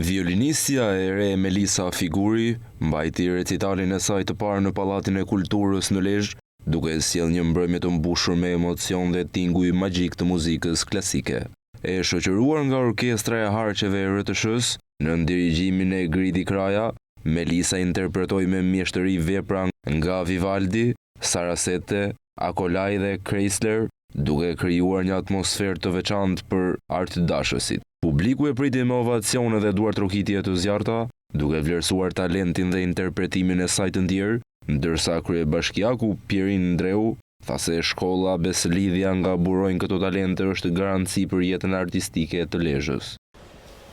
Violinistja e re Melisa Figuri mbajti recitalin e saj të parë në Pallatin e Kulturës në Lezhë, duke sjellë një mbrëmje të mbushur me emocion dhe tinguj magjik të muzikës klasike. E shoqëruar nga orkestra e harqeve e RTS-s, në dirigjimin e Gridi Kraja, Melisa interpretoi me mjeshtëri vepra nga Vivaldi, Sarasate, Akolaj dhe Kreisler, duke krijuar një atmosferë të veçantë për artdashësit. Publiku e priti me ovacione dhe duar trokitje të zjarta, duke vlerësuar talentin dhe interpretimin e saj të ndjerë, ndërsa kryebashkiaku Pierin Ndreu tha se shkolla Beslidhja nga burojnë këto talente është garanci për jetën artistike të Lezhës.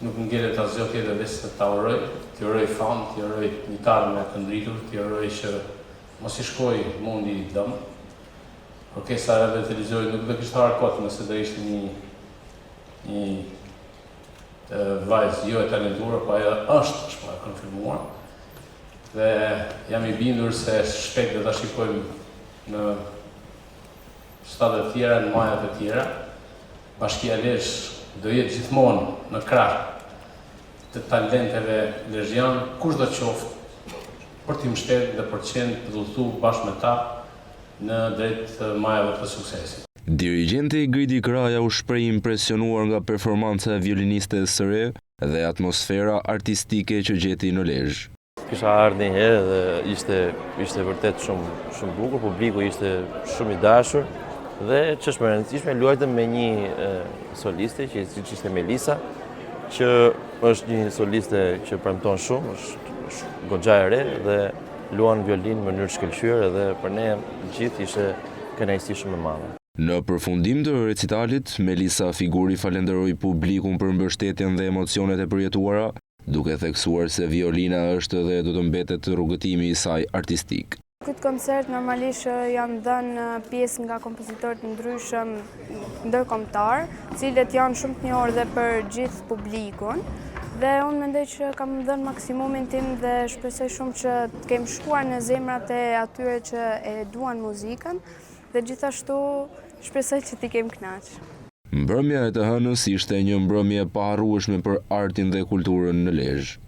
Nuk ngjelet asgjë tjetër veç se ta uroj, t'i uroj fam, t'i uroj një karme të ndritur, t'i uroj që mos i shkoj mundi i dëm. Orkestra e televizorit nuk do kishte harë kot nëse do ishte një vajzë jo e talentuar, po ajo është e konfirmuar. Dhe jam i bindur se shpejt do ta shikojmë në shtatet e tjera, në majat e tjera. Bashkia Lezhë do jetë gjithmonë në krah të talenteve lezhjan, kush do qoftë, për t'i mbështetur dhe për të qenë të udhëtuar bashkë me ta në drejt majave të suksesit. Dirigenti Gridi Kraja u shpreh impresionuar nga performanca e violinistes së re dhe atmosfera artistike që gjeti në Lezhë. Kisha ardhur një herë dhe ishte vërtet shumë bukur, publiku ishte shumë i dashur dhe ç'është më e rëndësishme, luajtëm me një soliste që ishte Melisa, që është një soliste që premton shumë, është goxha e re dhe luan violin në mënyrë shkëlqyer dhe për ne gjithë ishte kënaqësi shumë e madhe. Në përfundim të recitalit, Melisa Figuri falenderoi publikun për mbështetjen dhe emocionet e përjetuara, duke theksuar se violina është dhe do të mbetet rrugëtimi i saj artistik. Këtë koncert normalisht janë dhënë pjesë nga kompozitorë të ndryshëm ndërkombëtar, cilët janë shumë të njohur dhe për gjithë publikun. Dhe unë mendoj që kam dhënë maksimumin tim dhe shpresoj shumë që të kem shkuar në zemrat e atyre që e duan muzikën dhe gjithashtu shpresoj që t'i kem kënaqur. Mbrëmja e të hënës ishte një mbrëmje e paharrueshme për artin dhe kulturën në Lezhë.